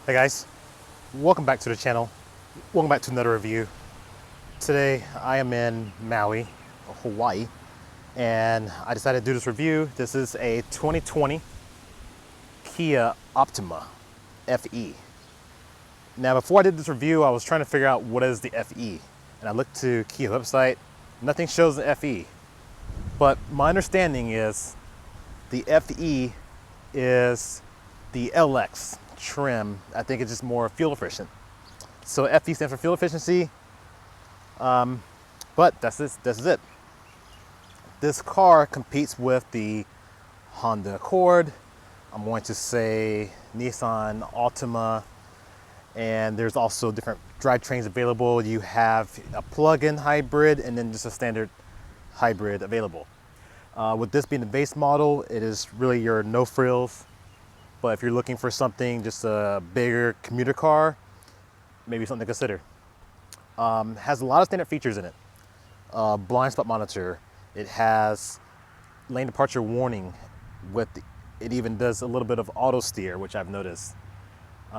Hey guys, welcome back to the channel. Welcome back to another review. Today I am in Maui, Hawaii, and I decided to do this review. This is a 2020 Kia Optima FE. Now before I did this review, I was trying to figure out what is the FE, and I looked to Kia website. Nothing shows the FE, but my understanding is the FE is the LX trim. I think it's just more fuel efficient. So FE stands for fuel efficiency, but this is it. This car competes with the Honda Accord, I'm going to say Nissan Altima, and there's also different drivetrains available. You have a plug-in hybrid and then just a standard hybrid available. With this being the base model, it is really your no frills. But if you're looking for something, just a bigger commuter car, maybe something to consider. Has a lot of standard features in it. Blind spot monitor. It has lane departure warning. It even does a little bit of auto steer, which I've noticed.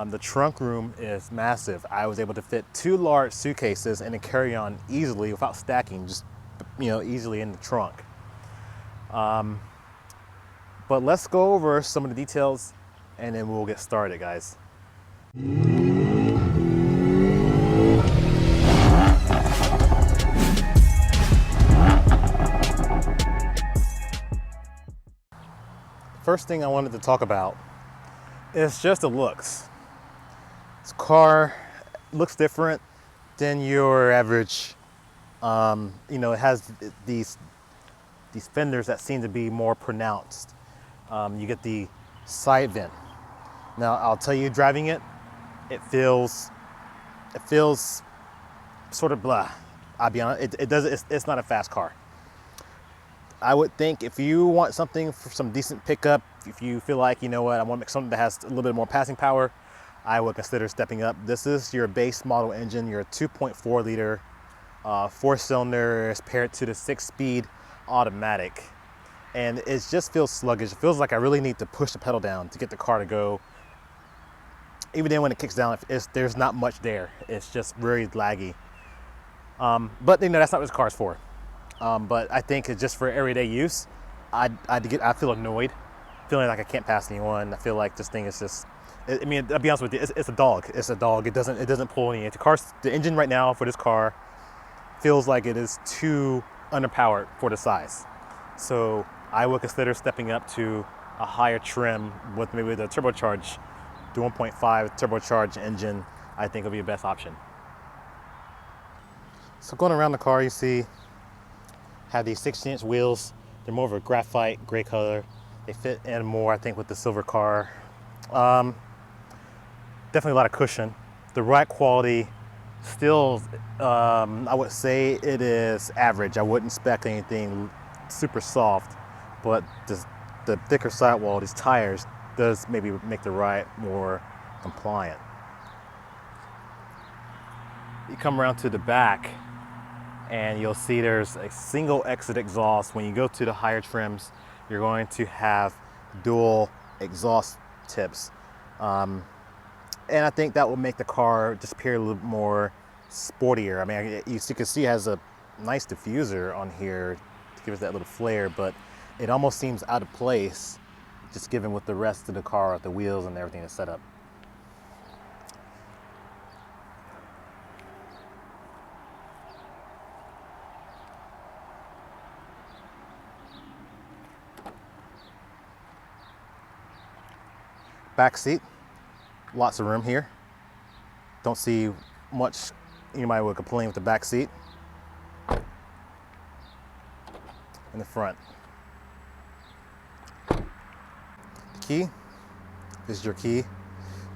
The trunk room is massive. I was able to fit 2 large suitcases and a carry-on easily without stacking, just easily in the trunk. But let's go over some of the details and then we'll get started, guys. First thing I wanted to talk about is just the looks. This car looks different than your average. It has these fenders that seem to be more pronounced. You get the side vent. Now I'll tell you, driving it feels sort of blah. I'll be honest, it's not a fast car. I would think if you want something for some decent pickup, if you feel like, you know what, I want to make something that has a little bit more passing power, I would consider stepping up. This is your base model engine, your 2.4 liter, 4-cylinder, is paired to the 6-speed automatic. And it just feels sluggish. It feels like I really need to push the pedal down to get the car to go. Even then when it kicks down, there's not much there. It's just very laggy. But that's not what this car's for. But I think it's just for everyday use. I feel annoyed, feeling like I can't pass anyone. I feel like this thing is just, I'll be honest with you, it's a dog. It's a dog. It doesn't pull any. The engine right now for this car feels like it is too underpowered for the size. So I would consider stepping up to a higher trim with maybe the turbocharged, the 1.5 turbocharged engine. I think will be the best option. So going around the car, you see, have these 16-inch wheels. They're more of a graphite gray color. They fit in more, I think, with the silver car. Definitely a lot of cushion. The ride quality, still, I would say it is average. I wouldn't expect anything super soft, but the thicker sidewall, these tires, does maybe make the ride more compliant. You come around to the back and you'll see there's a single exit exhaust. When you go to the higher trims, you're going to have dual exhaust tips. And I think that will make the car just appear a little more sportier. You can see it has a nice diffuser on here to give us that little flair, but it almost seems out of place just given with the rest of the car, the wheels and everything is set up. Back seat, lots of room here. Don't see much anybody would complain with the back seat. In the front. The key, this is your key.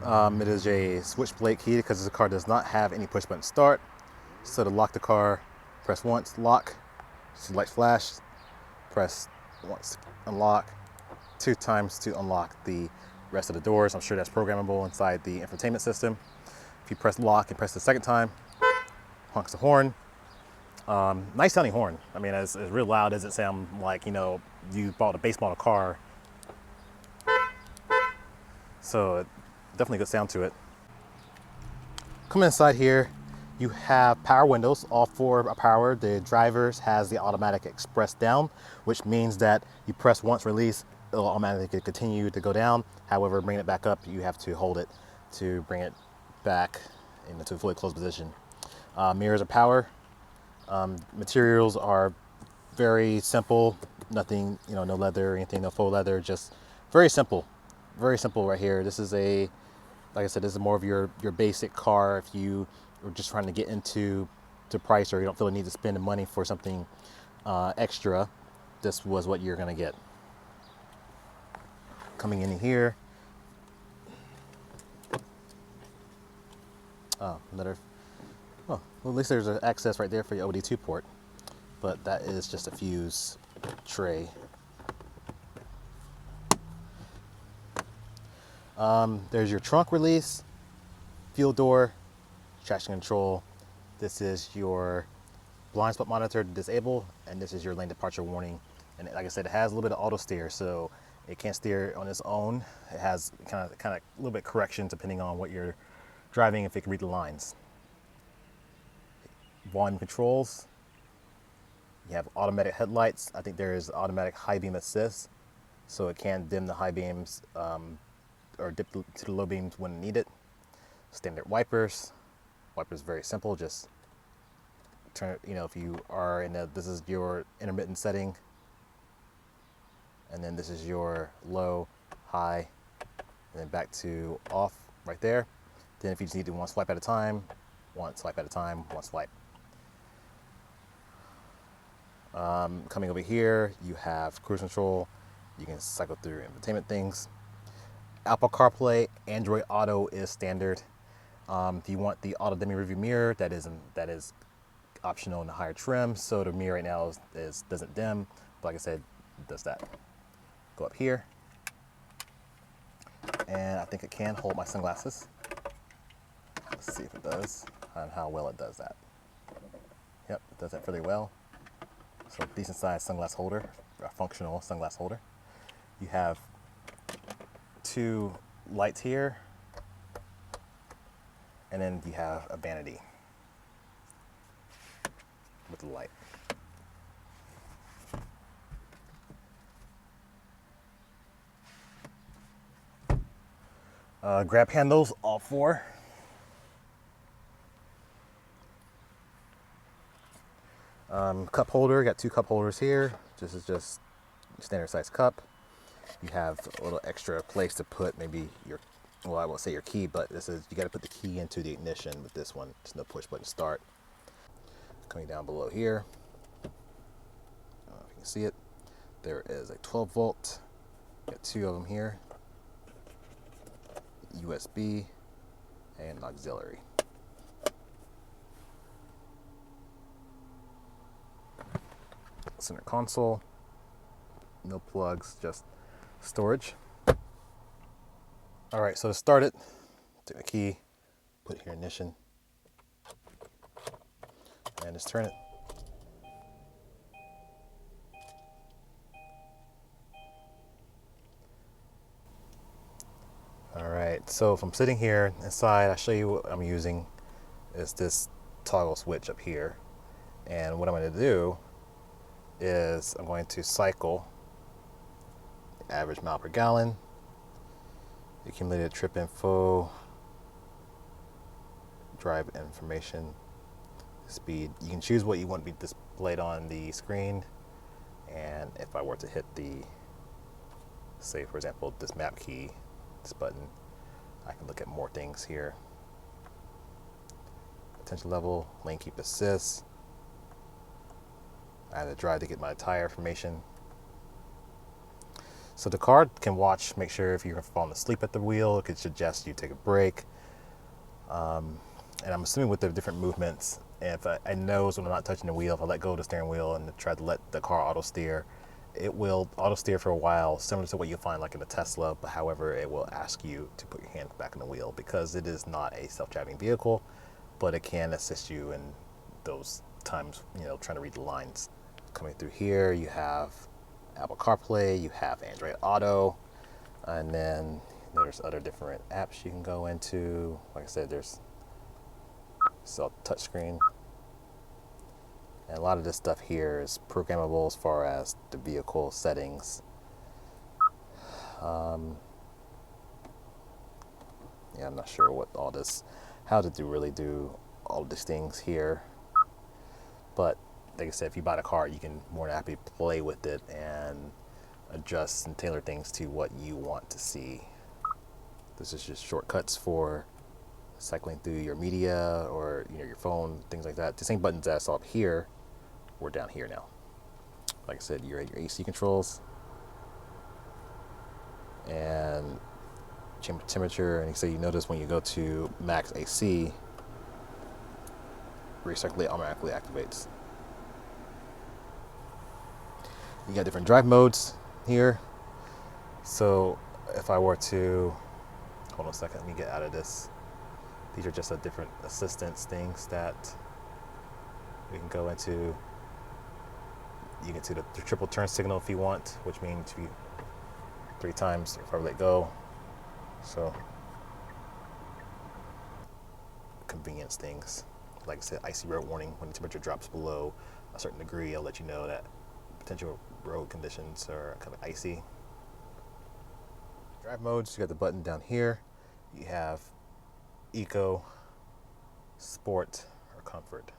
It is a switchblade key because the car does not have any push button start. So to lock the car, press once, lock, see lights flash, press once, unlock, 2 times to unlock the rest of the doors. I'm sure that's programmable inside the infotainment system. If you press lock and press the second time, honks the horn. Nice sounding horn. It's real loud. Doesn't sound like, you bought a base model car. So definitely good sound to it. Come inside here, you have power windows. All four are powered. The driver's has the automatic express down, which means that you press once, release, it'll automatically continue to go down. However, bringing it back up, you have to hold it to bring it back into a fully closed position. Mirrors are power. Materials are very simple. Nothing, no leather or anything, no faux leather. Just very simple right here. This is like I said, this is more of your basic car. If you are just trying to get into price, or you don't feel the need to spend the money for something extra, this was what you're gonna get. Coming in here, well, at least there's an access right there for your OBD2 port, but that is just a fuse tray. There's your trunk release, fuel door, traction control. This is your blind spot monitor to disable, and this is your lane departure warning. And like I said, it has a little bit of auto steer, so it can't steer on its own. It has kind of a little bit of correction depending on what you're driving, if it can read the lines. Volume controls. You have automatic headlights. I think there is automatic high beam assist, so it can dim the high beams or dip to the low beams when needed. Standard wipers. Wipers very simple. Just turn it. If you are this is your intermittent setting, and then this is your low, high, and then back to off right there. Then if you just need to one swipe at a time, one swipe at a time, one swipe. Coming over here, you have cruise control. You can cycle through infotainment things. Apple CarPlay, Android Auto is standard. If you want the auto dimming review mirror, that is optional in the higher trim. So the mirror right now doesn't dim, but like I said, it does that. Go up here, and I think it can hold my sunglasses. Let's see if it does, and how well it does that. Yep, it does that fairly well. So decent sized sunglass holder, a functional sunglass holder. You have two lights here, and then you have a vanity with the light. Grab handles, all four. Cup holder, got two cup holders here. This is just standard size cup. You have a little extra place to put maybe I won't say your key, but you got to put the key into the ignition with this one. There's no push button start. Coming down below here, I don't know if you can see it, there is a 12 volt, got two of them here, USB and auxiliary. Center console, no plugs, just storage. All right, so to start it, take the key, put it here, ignition, and just turn it. All right, so if I'm sitting here inside, I'll show you what I'm using. Is this toggle switch up here. And what I'm going to do is I'm going to cycle average mile per gallon, accumulated trip info, drive information, speed. You can choose what you want to be displayed on the screen. And if I were to hit say for example, this map key, this button, I can look at more things here. Attention level, lane keep assist. I had to drive to get my tire information. So the car can watch, make sure if you're falling asleep at the wheel, it could suggest you take a break. And I'm assuming with the different movements, if I knows when I'm not touching the wheel, if I let go of the steering wheel and try to let the car auto steer, it will auto steer for a while, similar to what you find like in a Tesla, but however, it will ask you to put your hand back on the wheel because it is not a self-driving vehicle, but it can assist you in those times, trying to read the lines. Coming through here, you have Apple CarPlay, you have Android Auto, and then there's other different apps you can go into. Like I said, there's So touchscreen. And a lot of this stuff here is programmable as far as the vehicle settings. Yeah, I'm not sure what all this, how to really do all these things here. But like I said, if you buy a car, you can more than happy play with it and adjust and tailor things to what you want to see. This is just shortcuts for cycling through your media or your phone, things like that. The same buttons that I saw up here were down here now. Like I said, your AC controls and chamber temperature. And so you notice when you go to max AC, recirculate automatically activates. You got different drive modes here. So if I were to, hold on a second, let me get out of this. These are just a different assistance things that we can go into. You can do the triple turn signal if you want, which means you 3 times if I let go. So convenience things. Like I said, icy road warning. When the temperature drops below a certain degree, I'll let you know that potential road conditions are kind of icy. Drive modes, you got the button down here. You have Eco, Sport, or Comfort.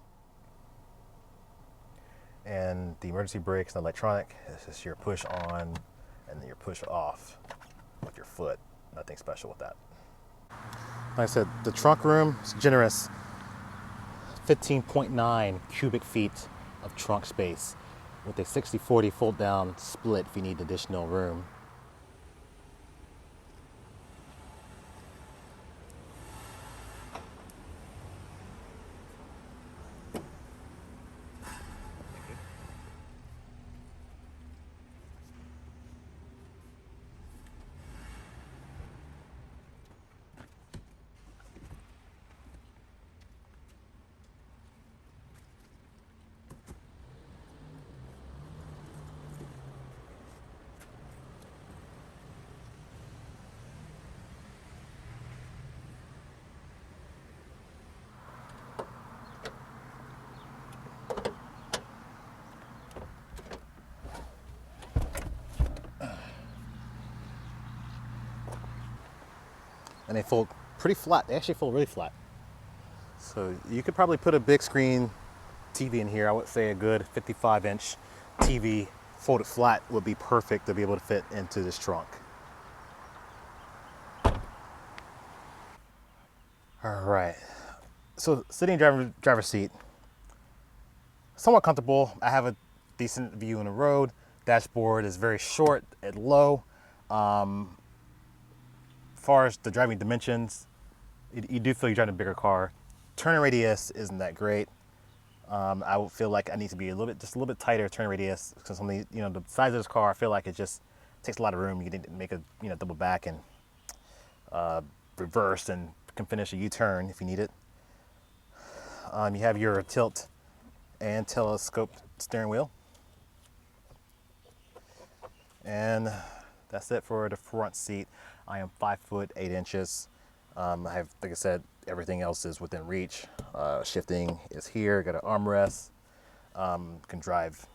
And the emergency brakes and electronic, it's just your push on and then your push off with your foot. Nothing special with that. Like I said, the trunk room is generous. 15.9 cubic feet of trunk space with a 60-40 fold down split if you need additional room. And they fold pretty flat. They actually fold really flat. So you could probably put a big screen TV in here. I would say a good 55-inch TV folded flat would be perfect to be able to fit into this trunk. All right. So sitting driver's seat, somewhat comfortable. I have a decent view in the road. Dashboard is very short and low. As far as the driving dimensions, you do feel you're driving a bigger car. Turn radius isn't that great. I would feel like I need to be just a little bit tighter turn radius because some of the, the size of this car, I feel like it just takes a lot of room. You need to make a, double back and reverse and can finish a U-turn if you need it. You have your tilt and telescope steering wheel. And that's it for the front seat. I am 5'8". I have, like I said, everything else is within reach. Shifting is here, got an armrest, can drive.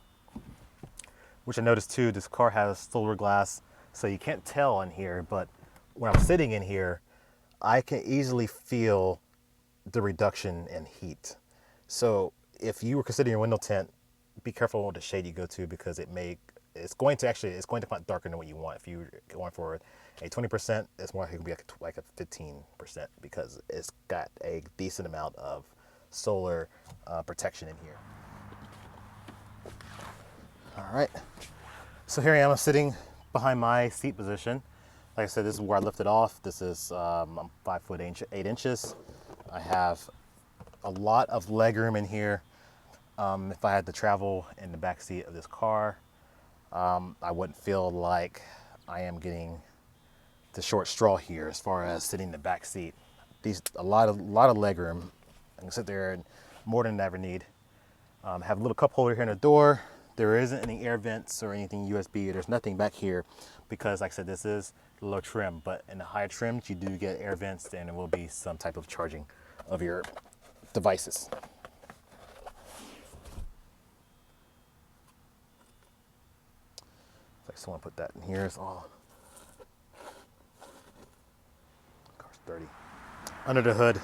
Which I noticed too, this car has solar glass, so you can't tell in here, but when I'm sitting in here, I can easily feel the reduction in heat. So if you were considering your window tint, be careful with the shade you go to because it's going to come out darker than what you want. If you're going for a 20%, it's more likely to be like a 15% because it's got a decent amount of solar protection in here. All right, so here I am, I'm sitting behind my seat position. Like I said, this is where I lifted off. This is, I'm 5'8". I have a lot of leg room in here. If I had to travel in the back seat of this car, I wouldn't feel like I am getting the short straw here as far as sitting in the back seat. A lot of leg room. I can sit there and more than I ever need. Have a little cup holder here in the door. There isn't any air vents or anything USB. There's nothing back here because, like I said, this is low trim. But in the higher trims, you do get air vents, and there will be some type of charging of your devices. Like someone put that in here. It's all car's dirty. Under the hood,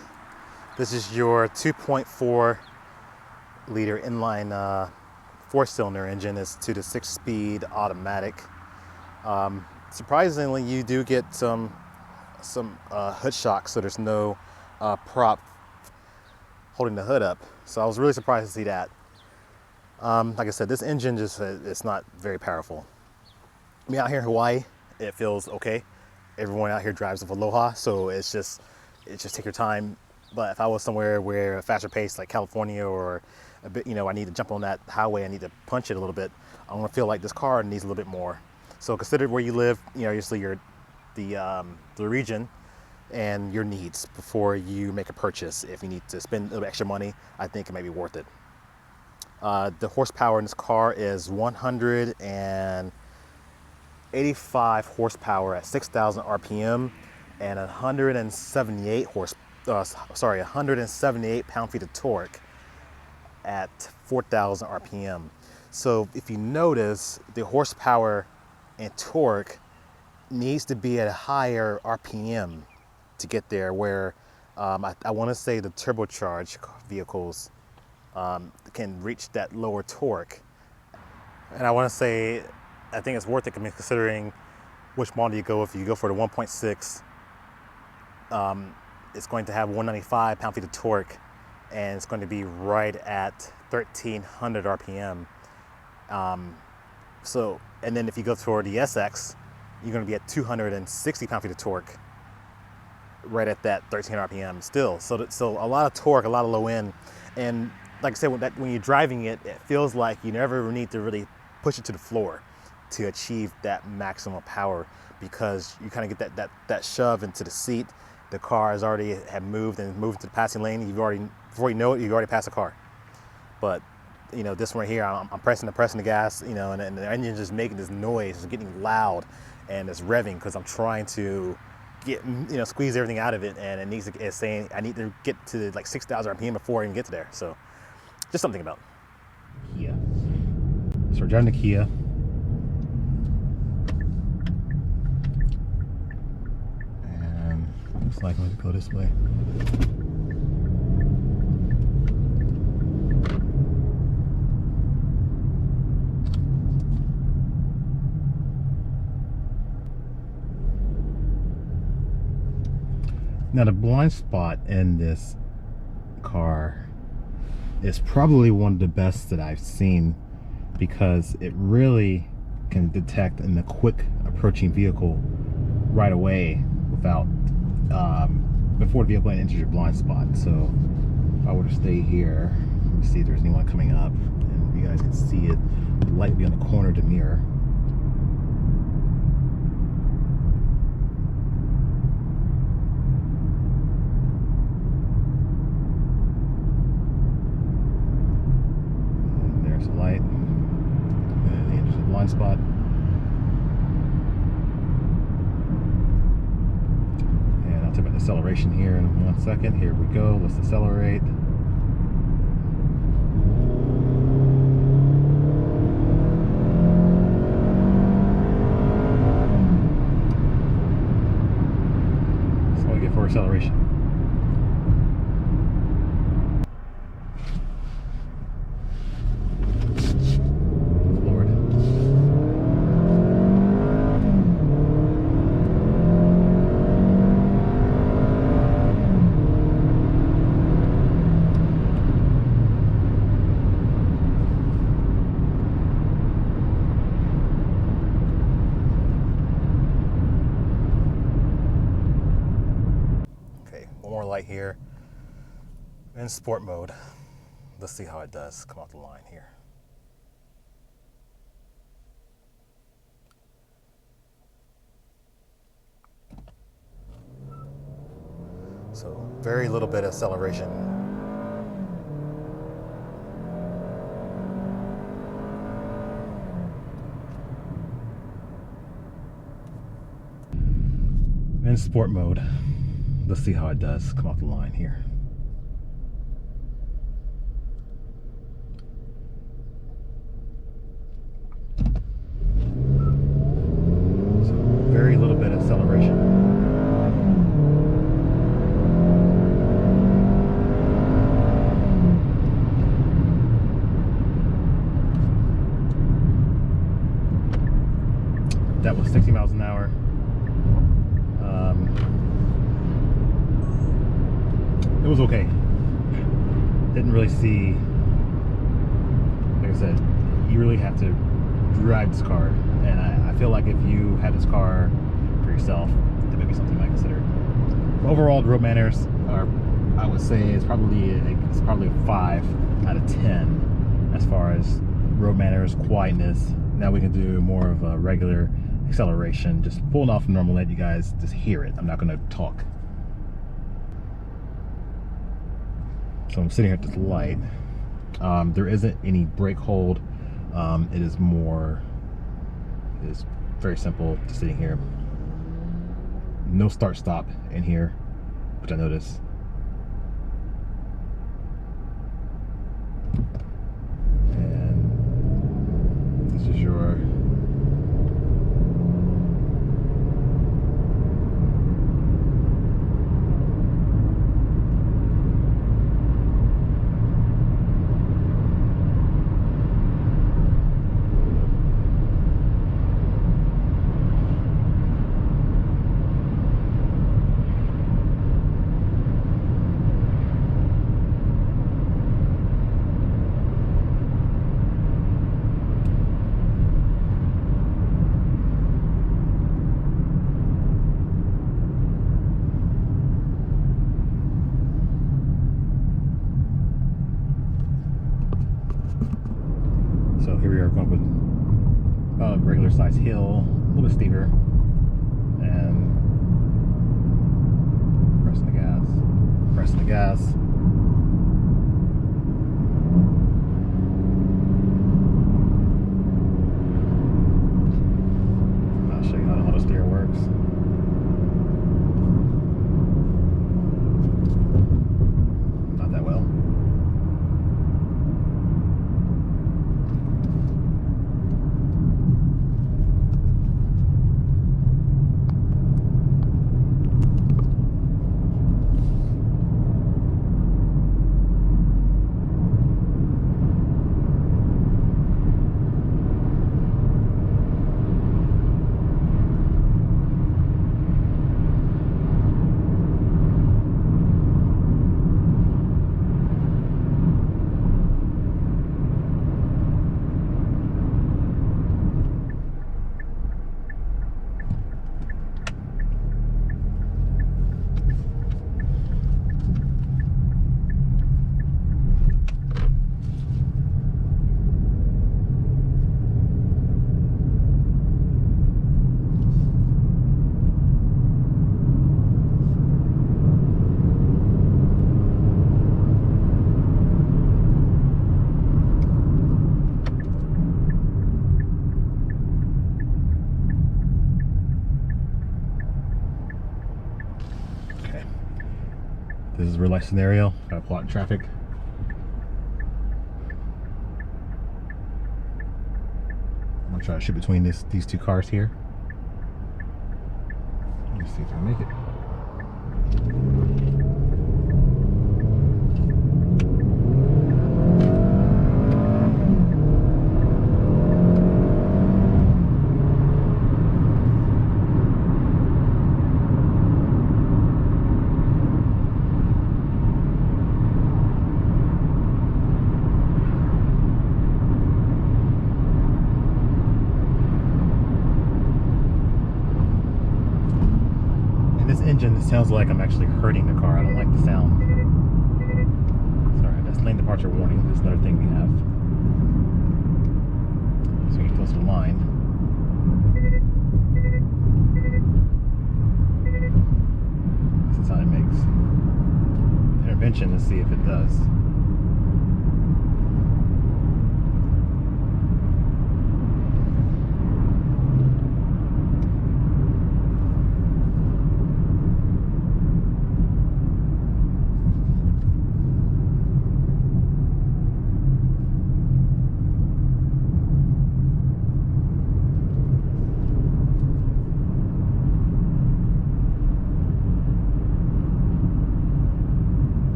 this is your 2.4 liter inline 4-cylinder engine. It's to the 6-speed automatic. Surprisingly, you do get some hood shocks, so there's no prop holding the hood up. So I was really surprised to see that. Like I said, this engine just it's not very powerful. I mean, out here in Hawaii, it feels okay. Everyone out here drives with Aloha, so it's just take your time. But if I was somewhere where a faster pace, like California or a bit, I need to jump on that highway, I need to punch it a little bit. I'm gonna feel like this car needs a little bit more. So consider where you live, obviously the region and your needs before you make a purchase. If you need to spend a little extra money, I think it may be worth it. The horsepower in this car is 185 horsepower at 6,000 RPM and 178 pound-feet of torque at 4,000 RPM. So if you notice, the horsepower and torque needs to be at a higher RPM to get there, where I want to say the turbocharged vehicles can reach that lower torque. And I want to say, I think it's worth it considering which model you go. If you go for the 1.6, it's going to have 195 pound-feet of torque, and it's going to be right at 1,300 RPM. And then if you go toward the SX, you're going to be at 260 pound-feet of torque, right at that 1,300 RPM still. So a lot of torque, a lot of low end. And like I said, when you're driving it, it feels like you never need to really push it to the floor to achieve that maximum power, because you kind of get that shove into the seat. The car has already moved to the passing lane. Before you know it, you've already passed the car. But this one right here, I'm pressing the gas, and the engine's just making this noise. It's getting loud, and it's revving because I'm trying to get, squeeze everything out of it, and it's saying I need to get to like 6,000 RPM before I even get to there. So just something about Kia. So we're driving the Kia. And looks like I'm going to go this way. Now the blind spot in this car is probably one of the best that I've seen, because it really can detect in a quick approaching vehicle right away without before the vehicle enters your blind spot. So if I were to stay here, let me see if there's anyone coming up, and you guys can see it, the light will be on the corner of the mirror. Light, and there's a blind spot. And I'll tip it acceleration here in 1 second. Here we go. Let's accelerate. That's all we get for acceleration. Light here in sport mode. Let's see how it does come off the line here. So very little bit of acceleration. In sport mode. Let's see how it does come off the line here. at was 60 miles an hour. It was okay. Didn't really see, like I said, you really have to drive this car, and I feel like if you had this car for yourself, that may be something you might consider. But overall, the road manners are, I would say, it's probably a 5 out of 10 as far as road manners, quietness. Now we can do more of a regular acceleration, just pulling off normal, let you guys just hear it. I'm not going to talk. So I'm sitting here at this light. There isn't any brake hold. It is very simple, just sitting here. No start stop in here, which I noticed. And this is your So here we are going with a regular size hill, a little bit steeper, and pressing the gas. I'll show you how the auto steer works. Not that well. This is a real life scenario. Gotta pull out in traffic. I'm gonna try to shoot between these two cars here. Let's see if I can make it. Engine, it sounds like I'm actually hurting the car. I don't like the sound. Sorry, that's lane departure warning. That's another thing we have. So we get close to the line. This is how it makes. Intervention, let's see if it does.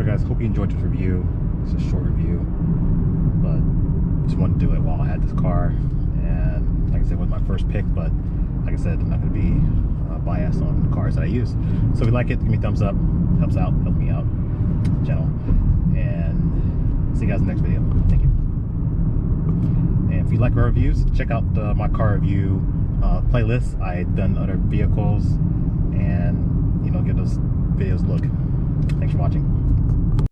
Guys, hope you enjoyed this review. It's a short review, but just wanted to do it while I had this car, and my first pick, but like I said, I'm not going to be biased on the cars that I use. So if you like it, give me a thumbs up. Helps out, help me out, channel. And see you guys in the next video. Thank you. And if you like our reviews, check out my car review playlist. I've done other vehicles, and you know, give those videos a look. Thanks for watching.